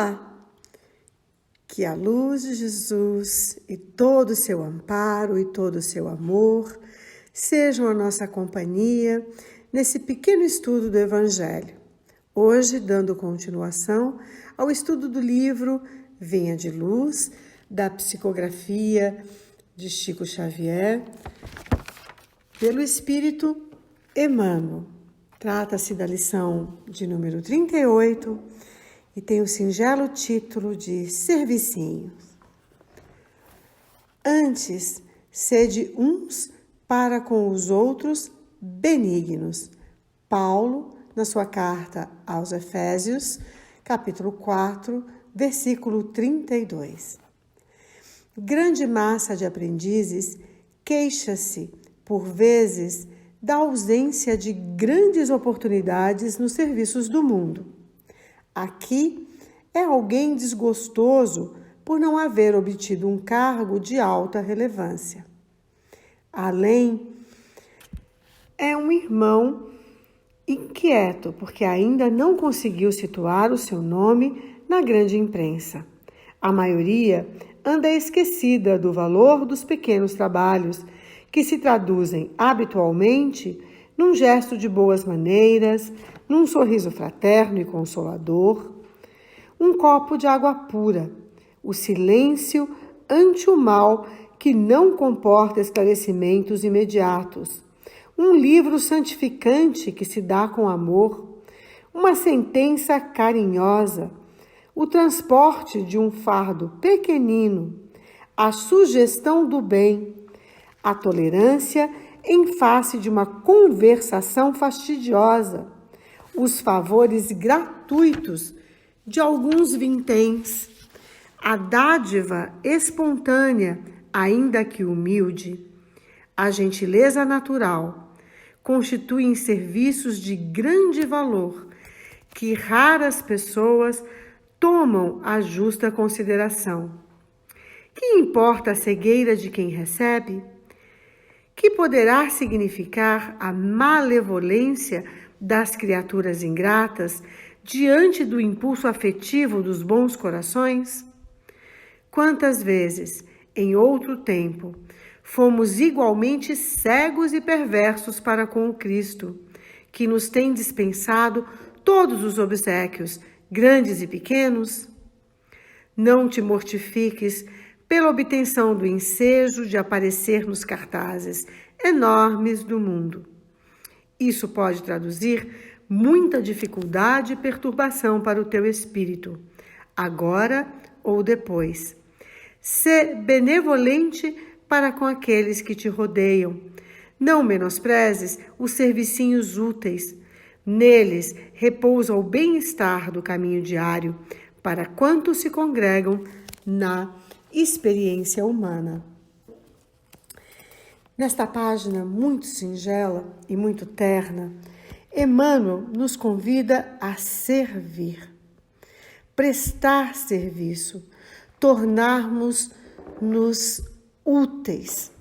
Olá! Que a luz de Jesus e todo o seu amparo e todo o seu amor sejam a nossa companhia nesse pequeno estudo do Evangelho. Hoje, dando continuação ao estudo do livro Venha de Luz, da psicografia de Chico Xavier, pelo Espírito Emmanuel. Trata-se da lição de número 38 e tem o singelo título de Servicinhos. Antes, sede uns para com os outros benignos. Paulo, na sua carta aos Efésios, capítulo 4, versículo 32. Grande massa de aprendizes queixa-se, por vezes, da ausência de grandes oportunidades nos serviços do mundo. Aqui é alguém desgostoso por não haver obtido um cargo de alta relevância. Além, é um irmão inquieto porque ainda não conseguiu situar o seu nome na grande imprensa. A maioria anda esquecida do valor dos pequenos trabalhos que se traduzem habitualmente num gesto de boas maneiras, num sorriso fraterno e consolador, um copo de água pura, o silêncio ante o mal que não comporta esclarecimentos imediatos, um livro santificante que se dá com amor, uma sentença carinhosa, o transporte de um fardo pequenino, a sugestão do bem, a tolerância em face de uma conversação fastidiosa, os favores gratuitos de alguns vinténs, a dádiva espontânea, ainda que humilde, a gentileza natural, constituem serviços de grande valor que raras pessoas tomam a justa consideração. Que importa a cegueira de quem recebe? Que poderá significar a malevolência das criaturas ingratas diante do impulso afetivo dos bons corações? Quantas vezes, em outro tempo, fomos igualmente cegos e perversos para com o Cristo, que nos tem dispensado todos os obséquios, grandes e pequenos? Não te mortifiques pela obtenção do ensejo de aparecer nos cartazes enormes do mundo. Isso pode traduzir muita dificuldade e perturbação para o teu espírito, agora ou depois. Sê benevolente para com aqueles que te rodeiam. Não menosprezes os servicinhos úteis. Neles repousa o bem-estar do caminho diário para quantos se congregam na experiência humana. Nesta página muito singela e muito terna, Emmanuel nos convida a servir, prestar serviço, tornarmos-nos úteis.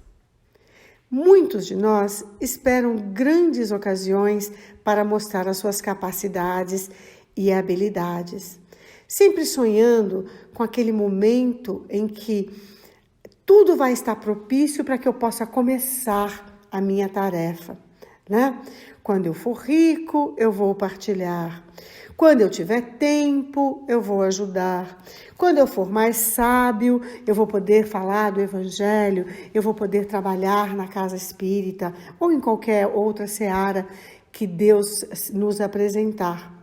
Muitos de nós esperam grandes ocasiões para mostrar as suas capacidades e habilidades, sempre sonhando com aquele momento em que tudo vai estar propício para que eu possa começar a minha tarefa, né? Quando eu for rico, eu vou partilhar. Quando eu tiver tempo, eu vou ajudar. Quando eu for mais sábio, eu vou poder falar do Evangelho, eu vou poder trabalhar na casa espírita ou em qualquer outra seara que Deus nos apresentar.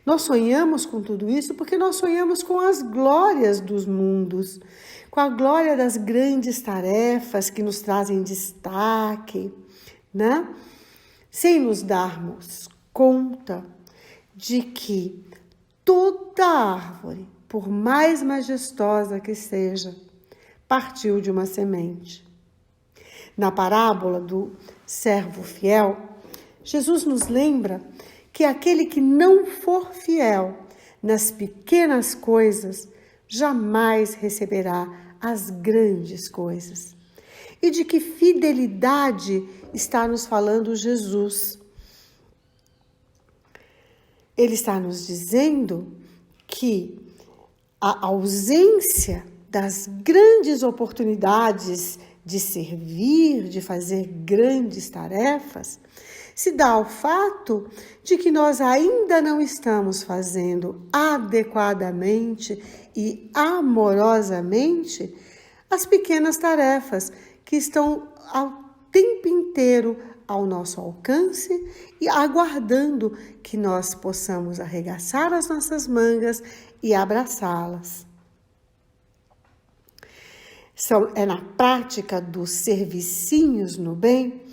Nós sonhamos com tudo isso porque nós sonhamos com as glórias dos mundos, com a glória das grandes tarefas que nos trazem destaque, né? Sem nos darmos conta de que toda árvore, por mais majestosa que seja, partiu de uma semente. Na parábola do servo fiel, Jesus nos lembra que aquele que não for fiel nas pequenas coisas jamais receberá as grandes coisas. E de que fidelidade está nos falando Jesus? Ele está nos dizendo que A ausência das grandes oportunidades de servir, de fazer grandes tarefas, se dá ao fato de que nós ainda não estamos fazendo adequadamente e amorosamente as pequenas tarefas que estão ao tempo inteiro ao nosso alcance e aguardando que nós possamos arregaçar as nossas mangas e abraçá-las. É na prática dos servicinhos no bem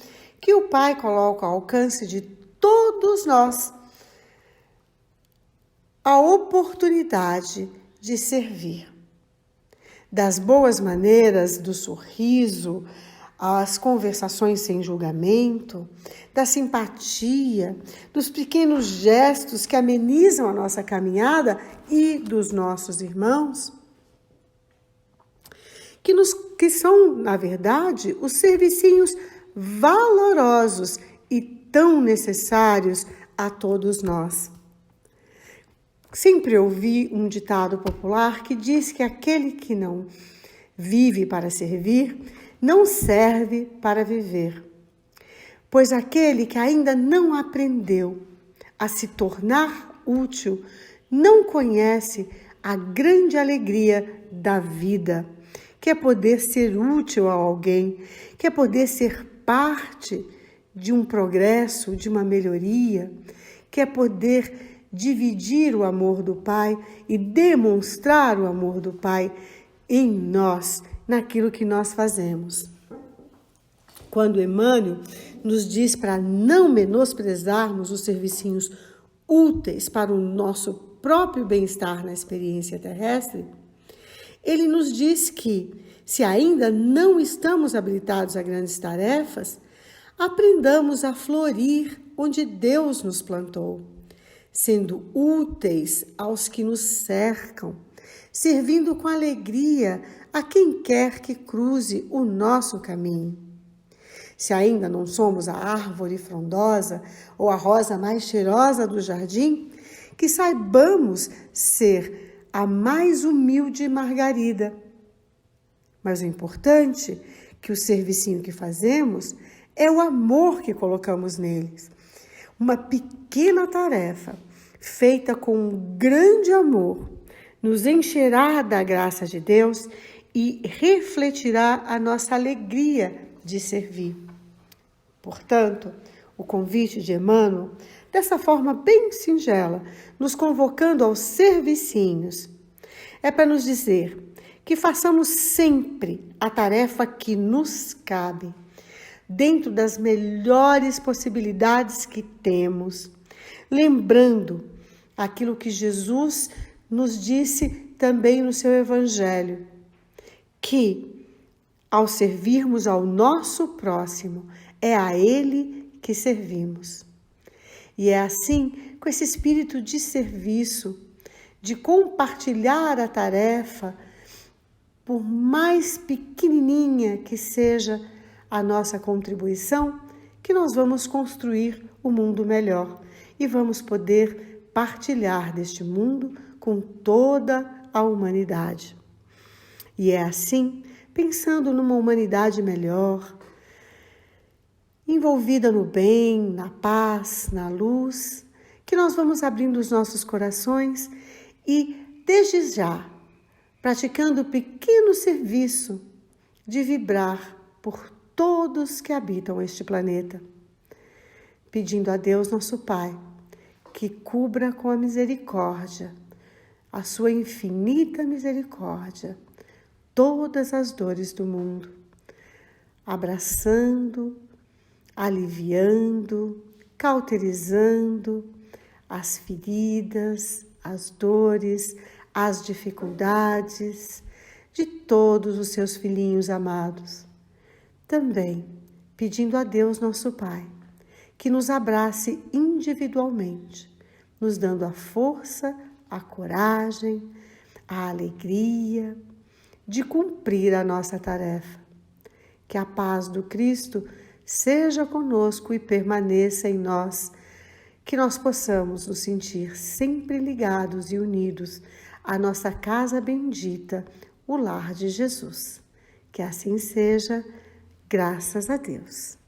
que o Pai coloca ao alcance de todos nós a oportunidade de servir. Das boas maneiras, do sorriso, as conversações sem julgamento, da simpatia, dos pequenos gestos que amenizam a nossa caminhada e dos nossos irmãos, que são, na verdade, os servicinhos valorosos e tão necessários a todos nós. Sempre ouvi um ditado popular que diz que aquele que não vive para servir, não serve para viver. Pois aquele que ainda não aprendeu a se tornar útil, não conhece a grande alegria da vida, que é poder ser útil a alguém, que é poder ser parte de um progresso, de uma melhoria, que é poder dividir o amor do Pai e demonstrar o amor do Pai em nós, naquilo que nós fazemos. Quando Emmanuel nos diz para não menosprezarmos os servicinhos úteis para o nosso próprio bem-estar na experiência terrestre, ele nos diz que, se ainda não estamos habilitados a grandes tarefas, aprendamos a florir onde Deus nos plantou, sendo úteis aos que nos cercam, servindo com alegria a quem quer que cruze o nosso caminho. Se ainda não somos a árvore frondosa ou a rosa mais cheirosa do jardim, que saibamos ser a mais humilde margarida. Mas o importante é que o servicinho que fazemos é o amor que colocamos neles. Uma pequena tarefa feita com um grande amor nos encherá da graça de Deus e refletirá a nossa alegria de servir. Portanto, o convite de Emmanuel, dessa forma bem singela, nos convocando aos servicinhos, é para nos dizer que façamos sempre a tarefa que nos cabe, dentro das melhores possibilidades que temos, lembrando aquilo que Jesus nos disse também no seu Evangelho, que ao servirmos ao nosso próximo, é a Ele que servimos. E é assim, com esse espírito de serviço, de compartilhar a tarefa, por mais pequenininha que seja a nossa contribuição, que nós vamos construir um mundo melhor e vamos poder partilhar deste mundo com toda a humanidade. E é assim, pensando numa humanidade melhor, envolvida no bem, na paz, na luz, que nós vamos abrindo os nossos corações e, desde já, praticando o pequeno serviço de vibrar por todos que habitam este planeta, pedindo a Deus, nosso Pai, que cubra com a misericórdia, a sua infinita misericórdia, todas as dores do mundo, abraçando, aliviando, cauterizando as feridas, as dores, as dificuldades de todos os seus filhinhos amados. Também pedindo a Deus, nosso Pai, que nos abrace individualmente, nos dando a força, a coragem, a alegria de cumprir a nossa tarefa. Que a paz do Cristo seja conosco e permaneça em nós, que nós possamos nos sentir sempre ligados e unidos a nossa casa bendita, o lar de Jesus. Que assim seja, graças a Deus.